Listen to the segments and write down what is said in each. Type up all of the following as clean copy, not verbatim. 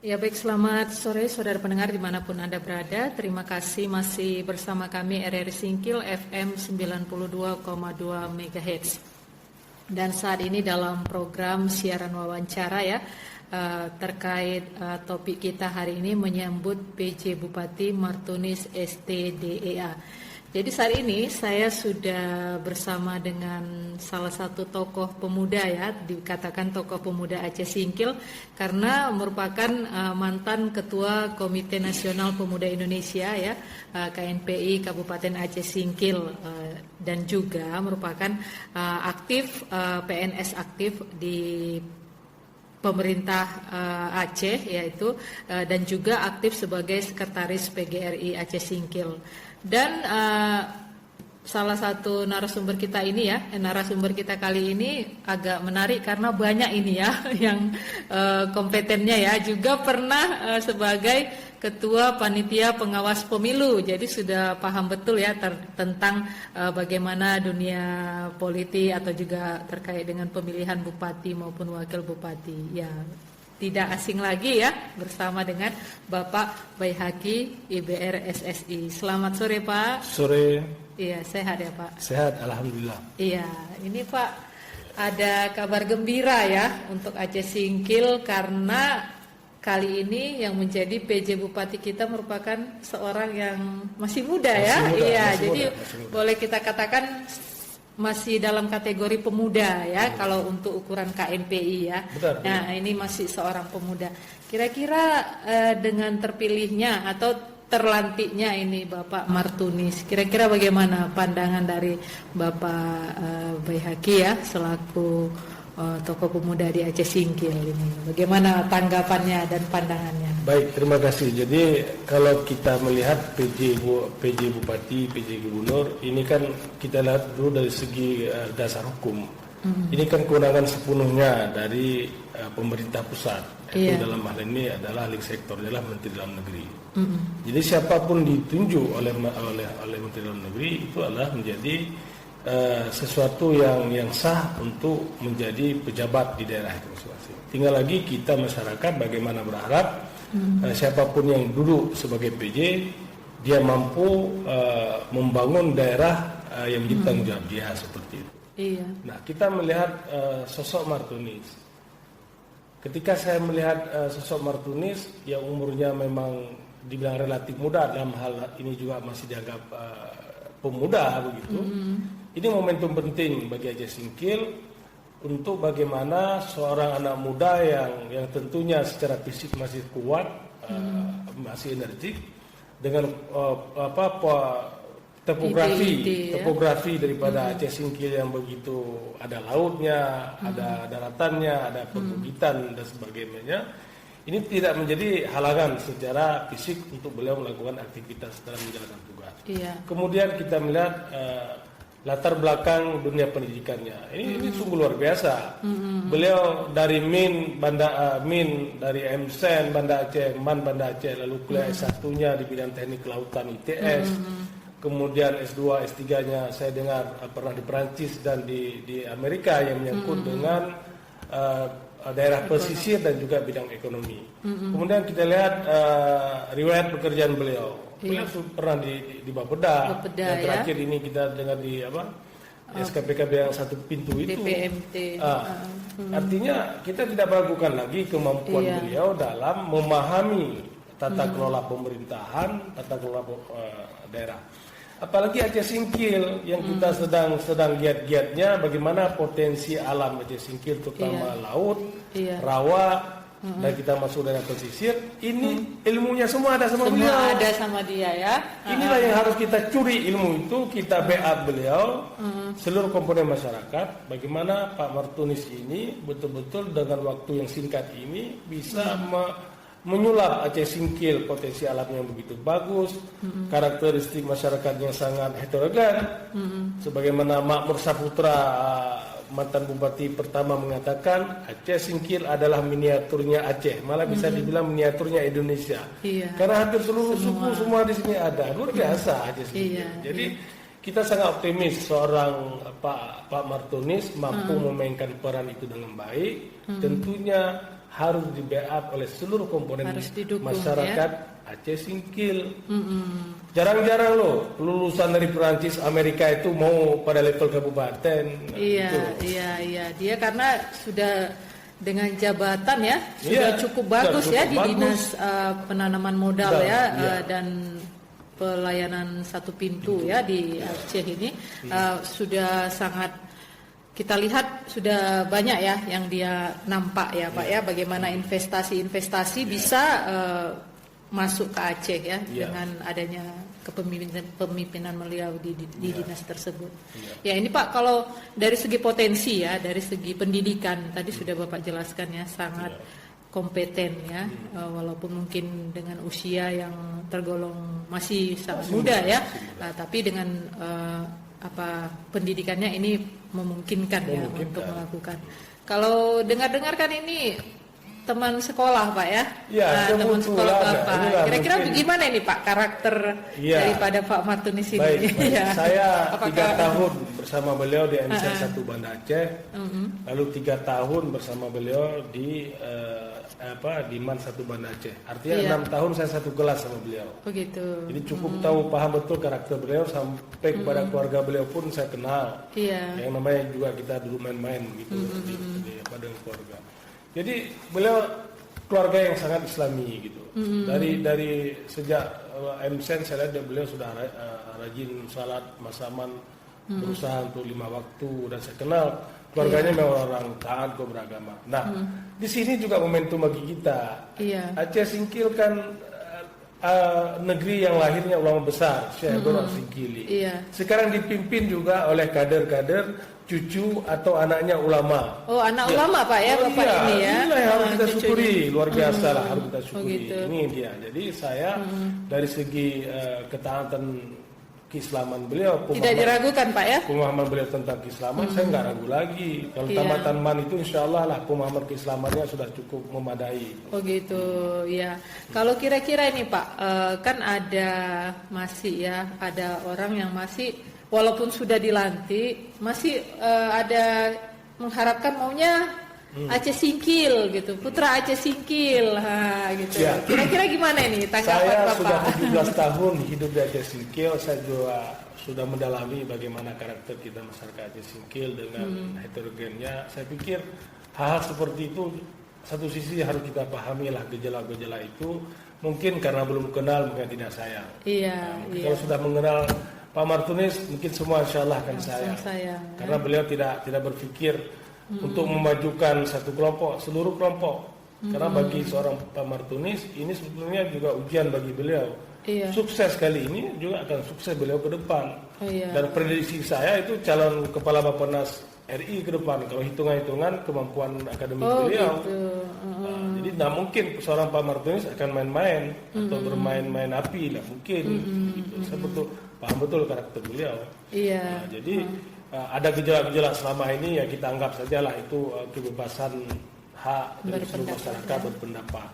Ya baik, selamat sore saudara pendengar dimanapun Anda berada. Terima kasih masih bersama kami RRI Singkil FM 92,2 MHz. Dan saat ini dalam program siaran wawancara ya, terkait topik kita hari ini menyambut PJ Bupati Martunis STDEA. Jadi saat ini saya sudah bersama dengan salah satu tokoh pemuda ya, dikatakan tokoh pemuda Aceh Singkil karena merupakan mantan Ketua Komite Nasional Pemuda Indonesia ya, KNPI Kabupaten Aceh Singkil, dan juga merupakan aktif PNS aktif di pemerintah Aceh yaitu, dan juga aktif sebagai sekretaris PGRI Aceh Singkil. Dan salah satu narasumber kita ini ya, narasumber kita kali ini agak menarik karena banyak ini ya yang kompetennya ya, juga pernah sebagai Ketua Panitia Pengawas Pemilu, jadi sudah paham betul ya tentang bagaimana dunia politik atau juga terkait dengan pemilihan bupati maupun wakil bupati ya. Tidak asing lagi ya bersama dengan Bapak Baihaqi IBR SSI. Selamat sore Pak. Sore. Iya, sehat ya Pak? Sehat, alhamdulillah. Iya, ini Pak ada kabar gembira ya untuk Aceh Singkil karena kali ini yang menjadi PJ Bupati kita merupakan seorang yang masih muda ya. Iya, jadi boleh kita katakan masih dalam kategori pemuda ya, kalau untuk ukuran KNPI ya. Betul, nah ini masih seorang pemuda. Kira-kira dengan terpilihnya atau terlantiknya ini Bapak Martunis, kira-kira bagaimana pandangan dari Bapak Baihaqi ya selaku tokoh pemuda di Aceh Singkil ini? Bagaimana tanggapannya dan pandangannya? Baik, terima kasih. Jadi kalau kita melihat PJ Bupati, PJ Gubernur, ini kan kita lihat dulu dari segi dasar hukum. Ini kan kewenangan sepenuhnya dari pemerintah pusat. Itu dalam hal ini adalah ahli sektor, adalah Menteri Dalam Negeri. Jadi siapapun ditunjuk oleh Menteri Dalam Negeri itu adalah menjadi sesuatu yang sah untuk menjadi pejabat di daerah itu masing-masing. Tinggal lagi kita masyarakat bagaimana berharap siapapun yang duduk sebagai PJ dia mampu membangun daerah yang menjadi tanggung jawab dia seperti itu. Iya. Nah, kita melihat sosok Martunis. Ketika saya melihat sosok Martunis yang umurnya memang dibilang relatif muda, dalam hal ini juga masih dianggap pemuda begitu. Ini momentum penting bagi Aceh Singkil untuk bagaimana seorang anak muda yang tentunya secara fisik masih kuat, masih energik, dengan topografi daripada Aceh Singkil yang begitu, ada lautnya, ada daratannya, ada perbukitan dan sebagainya. Ini tidak menjadi halangan secara fisik untuk beliau melakukan aktivitas dalam menjalankan tugas. Iya. Kemudian kita melihat latar belakang dunia pendidikannya. Ini sungguh luar biasa. Beliau dari MIN dari MSen Banda Aceh, MAN Banda Aceh, lalu kuliah S1-nya di bidang teknik kelautan ITS. Kemudian S2, S3-nya saya dengar pernah di Perancis dan di Amerika yang menyangkut dengan daerah pesisir dan juga bidang ekonomi. Kemudian kita lihat riwayat pekerjaan beliau. Beliau pernah di Bapeda, dan terakhir ini kita dengar di SKPKB yang satu pintu itu. DPMT. Artinya kita tidak meragukan lagi kemampuan beliau dalam memahami tata kelola pemerintahan, tata kelola daerah. Apalagi Aceh Singkil yang kita sedang giat-giatnya bagaimana potensi alam Aceh Singkil terutama laut, rawa, dan kita masuk daerah pesisir. Ini ilmunya semua ada sama beliau. Semua ada sama dia ya. Inilah yang harus kita curi, ilmu itu kita backup beliau, seluruh komponen masyarakat. Bagaimana Pak Martunis ini betul-betul dengan waktu yang singkat ini bisa menyulap Aceh Singkil potensi alamnya yang begitu bagus, karakteristik masyarakatnya sangat heterogen, sebagaimana Makmur Saputra mantan bupati pertama mengatakan Aceh Singkil adalah miniaturnya Aceh, malah bisa dibilang miniaturnya Indonesia, karena hampir seluruh suku semua di sini ada, luar biasa Aceh Singkil. Jadi kita sangat optimis seorang Pak Martunis mampu memainkan peran itu dengan baik. Tentunya harus di backup oleh seluruh komponen Harus didukung, masyarakat Aceh Singkil. Jarang-jarang loh lulusan dari Perancis, Amerika itu mau pada level kabupaten. Iya, gitu. iya. Dia karena sudah dengan jabatan ya, sudah cukup bagus cukup ya di bagus. dinas penanaman modal Dan, ya, iya. dan pelayanan satu pintu ya di Aceh ini sudah sangat, kita lihat sudah banyak ya yang dia nampak ya Pak ya, bagaimana investasi bisa masuk ke Aceh ya dengan adanya kepemimpinan beliau di dinas tersebut. Ya ini Pak, kalau dari segi potensi ya, dari segi pendidikan tadi sudah Bapak jelaskan ya, sangat kompeten ya, walaupun mungkin dengan usia yang tergolong masih sangat muda ya, tapi dengan pendidikannya ini memungkinkan ya untuk melakukan. Kalau dengar-dengar kan ini teman sekolah Pak ya, teman sekolah Bapak. Kira-kira bagaimana ini Pak karakter daripada Pak Martunis ini? Baik. Saya 3 tahun bersama beliau di MC1 Banda Aceh, lalu 3 tahun bersama beliau di Man 1 Banda Aceh. Artinya 6 tahun saya satu kelas sama beliau. Begitu. Jadi cukup paham betul karakter beliau, sampai kepada keluarga beliau pun saya kenal. Yang namanya juga kita dulu main-main gitu dengan keluarga. Jadi beliau keluarga yang sangat Islami gitu. Dari sejak MSN saya lihat beliau sudah rajin salat masaman, berusaha untuk 5 waktu, dan saya kenal keluarganya memang orang taat beragama. Nah, di sini juga momentum bagi kita. Aceh Singkil kan negeri yang lahirnya ulama besar, Syekh Abdul Singkili. Sekarang dipimpin juga oleh kader-kader cucu atau anaknya ulama. Oh, anak ulama Pak ya, Bapak ini ya. Inilah yang harus kita syukuri, luar biasa lah harus kita syukuri. Ini dia. Jadi saya dari segi ketaatan keislaman beliau, tidak diragukan Pak ya. Pemahaman beliau tentang keislaman saya nggak ragu lagi. Kalau tamatan man itu insya Allah lah pemahaman keislamannya sudah cukup memadai. Oh gitu ya. Kalau kira-kira ini Pak, kan ada masih ya, ada orang yang masih walaupun sudah dilantik masih ada mengharapkan maunya Aceh Singkil gitu, putra Aceh Singkil, gitu. Kira-kira gimana ini tanggapan saya Bapak? Sudah 17 tahun hidup di Aceh Singkil, saya juga sudah mendalami bagaimana karakter kita masyarakat Aceh Singkil dengan heterogennya. Saya pikir hal-hal seperti itu satu sisi harus kita pahami lah, gejala-gejala itu mungkin karena belum kenal mungkin tidak sayang. Kalau sudah mengenal Pak Martunis mungkin semua insya Allah akan sayang. Karena beliau tidak berpikir untuk memajukan satu kelompok, seluruh kelompok. Karena bagi seorang Pak Martunis ini sebetulnya juga ujian bagi beliau. Sukses kali ini juga akan sukses beliau ke depan. Dan prediksi saya itu calon kepala Bappenas RI ke depan. Kalau hitungan-hitungan kemampuan akademik beliau, jadi tidak mungkin seorang Pak Martunis akan main-main atau bermain-main api, tidak mungkin. Gitu. Saya paham betul karakter beliau. Jadi ada gejala-gejala selama ini ya kita anggap sajalah itu kebebasan hak dari seluruh masyarakat berpendapat.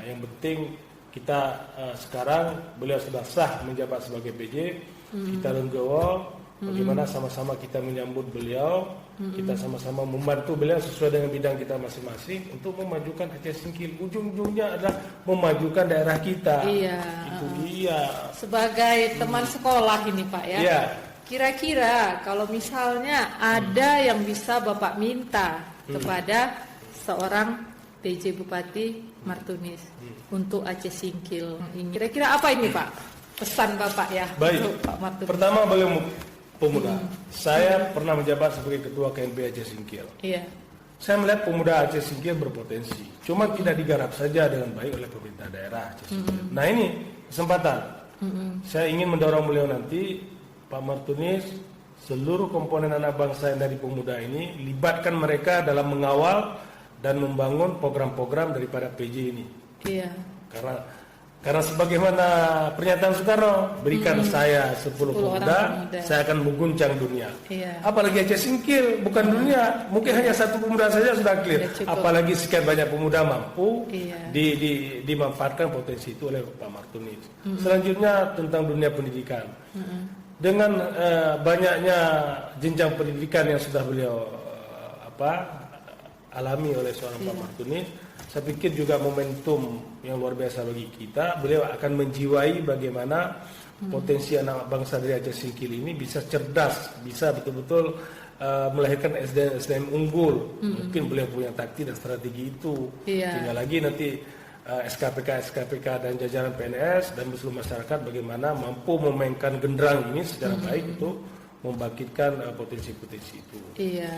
Yang penting kita sekarang beliau sudah sah menjabat sebagai PJ, kita legowo. Bagaimana sama-sama kita menyambut beliau, kita sama-sama membantu beliau sesuai dengan bidang kita masing-masing untuk memajukan Aceh Singkil. Ujung-ujungnya adalah memajukan daerah kita. Itu dia. Sebagai teman sekolah ini Pak ya. Kira-kira kalau misalnya ada yang bisa Bapak minta kepada seorang PJ Bupati Martunis untuk Aceh Singkil, kira-kira apa ini Pak? Pesan Bapak ya. Baik. Untuk Pak Martunis. Pertama beliau pemuda. Saya pernah menjabat sebagai ketua KNP Aceh Singkil. Saya melihat pemuda Aceh Singkil berpotensi. Cuma tidak digarap saja dengan baik oleh pemerintah daerah Aceh Singkil. Nah ini kesempatan. Saya ingin mendorong beliau nanti, Pak Martunis, seluruh komponen anak bangsa yang dari pemuda ini, libatkan mereka dalam mengawal dan membangun program-program daripada PJ ini. Karena sebagaimana pernyataan Soekarno, berikan saya 10 pemuda, saya akan mengguncang dunia. Apalagi Aceh Singkil, bukan dunia, mungkin hanya 1 pemuda saja sudah clear. Apalagi sekian banyak pemuda mampu dimanfaatkan potensi itu oleh Pak Martunis. Selanjutnya tentang dunia pendidikan. Dengan banyaknya jenjang pendidikan yang sudah beliau alami oleh seorang Pak Martunis, saya pikir juga momentum yang luar biasa bagi kita. Beliau akan menjiwai bagaimana potensi anak bangsa dari Aceh Singkil ini bisa cerdas, bisa betul-betul melahirkan SDM unggul. Mungkin beliau punya taktik dan strategi itu. Tinggal lagi nanti SKPK dan jajaran PNS dan seluruh masyarakat bagaimana mampu memainkan genderang ini secara baik untuk membangkitkan potensi-potensi itu. Iya,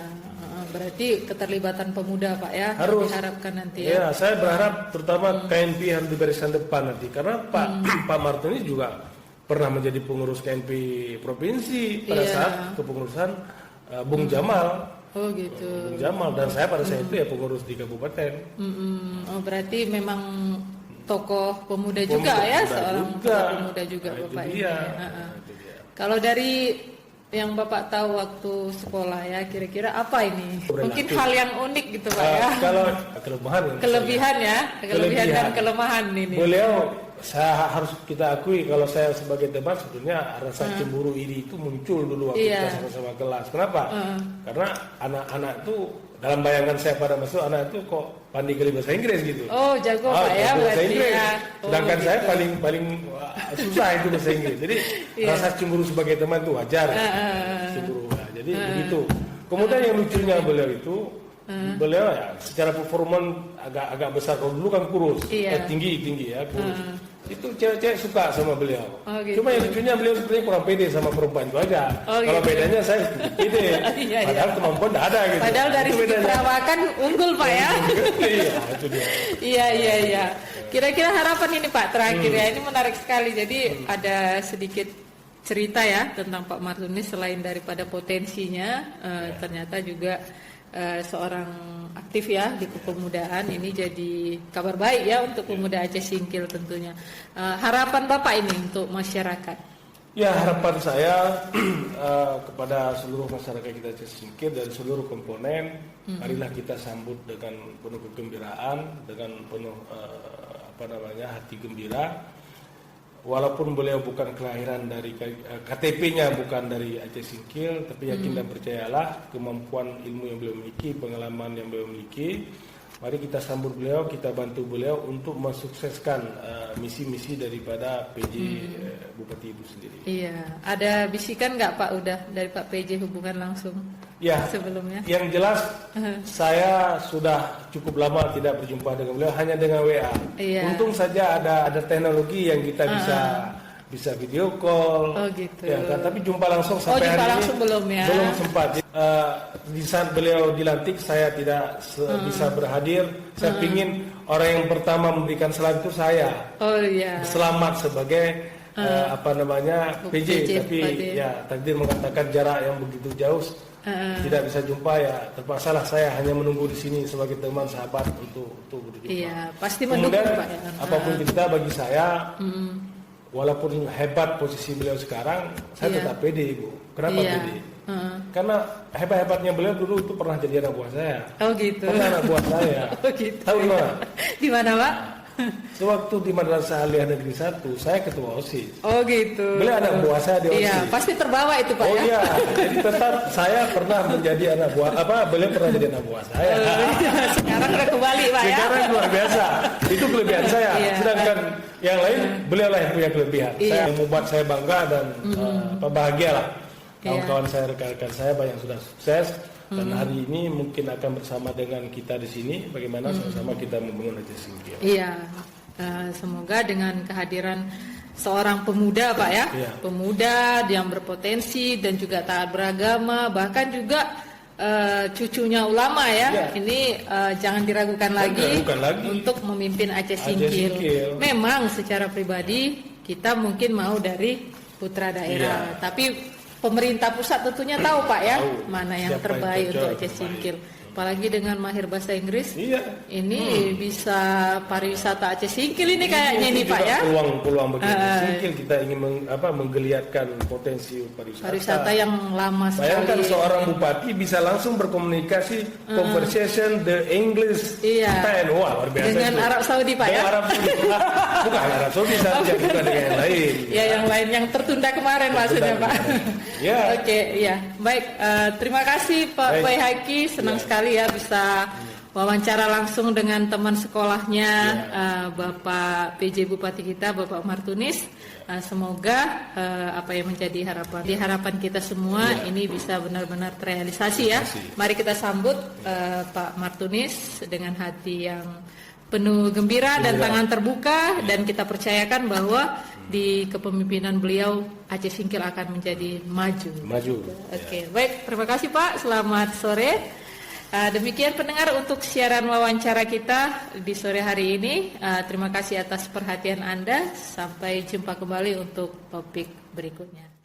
berarti keterlibatan pemuda Pak ya harus diharapkan nanti ya. Saya berharap terutama KNP harus di barisan depan nanti karena Pak Martin ini juga pernah menjadi pengurus KNP provinsi pada saat kepengurusan Bung Jamal. Oh gitu. Bung Jamal dan saya pada saat itu ya pengurus di kabupaten. Oh berarti memang tokoh pemuda juga ya, seorang tokoh pemuda juga Bapak ini. Kalau dari yang Bapak tahu waktu sekolah ya, kira-kira apa ini? Mungkin hal yang unik gitu Pak ya. Kalau kelebihan dan kelemahan ini. Beliau, saya harus kita akui kalau saya sebagai teman sebetulnya rasa cemburu iri itu muncul dulu waktu kita sama-sama kelas. Kenapa? Karena anak-anak itu dalam bayangan saya pada masuk anak itu kok pandai kali bahasa Inggris gitu. Oh jago Pak ya bahasa Inggris. Ya. Sedangkan saya paling susah itu bahasa Inggris. Jadi rasa cemburu sebagai teman itu wajar. Cemburu. Nah, jadi begitu. Kemudian yang lucunya beliau itu beliau ya secara performan agak besar. Kalau dulu kan kurus, tinggi ya kurus. Itu cewek-cewek suka sama beliau. Gitu. Cuma yang lucunya beliau sebenarnya kurang pede sama perempuan itu aja. Kalau bedanya saya pede. Padahal kemampuan tidak ada gitu. Padahal dari segi perawakan unggul Pak ya. Iya, itu dia. Iya. Kira-kira harapan ini Pak terakhir ya, ini menarik sekali. Jadi ada sedikit cerita ya tentang Pak Martuni selain daripada potensinya, ternyata juga seorang aktif ya di kepemudaan. Ini jadi kabar baik ya untuk pemuda Aceh Singkil tentunya. Harapan Bapak ini untuk masyarakat? Ya, harapan saya kepada seluruh masyarakat kita Aceh Singkil dari seluruh komponen, marilah kita sambut dengan penuh kegembiraan, dengan penuh hati gembira. Walaupun beliau bukan kelahiran dari KTP-nya bukan dari Aceh Singkil, tapi yakin dan percayalah kemampuan ilmu yang beliau miliki, pengalaman yang beliau miliki. Mari kita sambut beliau, kita bantu beliau untuk mensukseskan misi-misi daripada PJ Bupati Ibu sendiri. Iya, ada bisikan nggak Pak udah dari Pak PJ hubungan langsung? Ya, sebelumnya. Yang jelas saya sudah cukup lama tidak berjumpa dengan beliau, hanya dengan WA. Untung saja ada teknologi yang kita bisa video call. Oh gitu. Ya, tapi jumpa langsung sampai hari ini belum ya? Belum sempat. Di saat beliau dilantik saya tidak bisa berhadir. Saya ingin orang yang pertama memberikan selamat itu saya. Oh iya. Selamat sebagai PJ, tapi ya takdir mengatakan jarak yang begitu jauh. Tidak bisa jumpa ya, terpaksalah saya hanya menunggu di sini sebagai teman sahabat untuk berjumpa. Iya, pasti mendukung Pak ya. Apapun cerita bagi saya, walaupun hebat posisi beliau sekarang, saya tetap pede Ibu. Kenapa pede? Karena hebat-hebatnya beliau dulu itu pernah jadi anak buah saya. Oh gitu. Pernah anak buah saya. Oh gitu. Tahu nggak? Di mana Pak? Sewaktu di Madrasah Aliyah Negeri 1, saya ketua OSIS. Oh gitu. Beliau anak buah saya di OSIS. Iya, pasti terbawa itu Pak ya. Oh iya, jadi tetap saya pernah menjadi anak buah, beliau pernah jadi anak buah saya. Sekarang udah kembali Pak ya. Sekarang luar biasa. Itu kelebihan saya. Sedangkan yang lain, beliau lah yang punya kelebihan. Saya membuat saya bangga dan bahagia lah. Kawan-kawan saya, rekan-rekan saya banyak sudah sukses. Dan hari ini mungkin akan bersama dengan kita di sini, bagaimana sama-sama kita membangun Aceh Singkil. Iya, semoga dengan kehadiran seorang pemuda Pak ya, pemuda yang berpotensi dan juga taat beragama, bahkan juga cucunya ulama ya, ini jangan diragukan lagi untuk memimpin Aceh Singkil. Memang secara pribadi kita mungkin mau dari putra daerah, tapi pemerintah pusat tentunya tahu Pak ya, mana yang terbaik untuk Aceh Singkil. Apalagi dengan mahir bahasa Inggris, ini bisa pariwisata Aceh Singkil ini kayaknya ini Pak ya. Peluang bagi Aceh Singkil, kita ingin menggeliatkan potensi pariwisata yang lama sekali. Bayangkan seorang bupati bisa langsung berkomunikasi, conversation the English pen, wah luar biasa. Dengan itu. Arab Saudi Pak ya? Arab Saudi. Bukan Arab Saudi saja, bukan dengan yang lain. Ya yang lain yang tertunda kemarin maksudnya Pak. Oke, ya baik. Terima kasih Pak Baihaqi, senang sekali ya bisa wawancara langsung dengan teman sekolahnya Bapak PJ Bupati kita, Bapak Martunis. Semoga apa yang menjadi harapan kita semua ini bisa benar-benar terrealisasi ya. Mari kita sambut Pak Martunis dengan hati yang penuh gembira dan tangan terbuka, dan kita percayakan bahwa di kepemimpinan beliau Aceh Singkil akan menjadi maju. Oke, baik, terima kasih Pak. Selamat sore. Demikian pendengar untuk siaran wawancara kita di sore hari ini. Terima kasih atas perhatian Anda. Sampai jumpa kembali untuk topik berikutnya.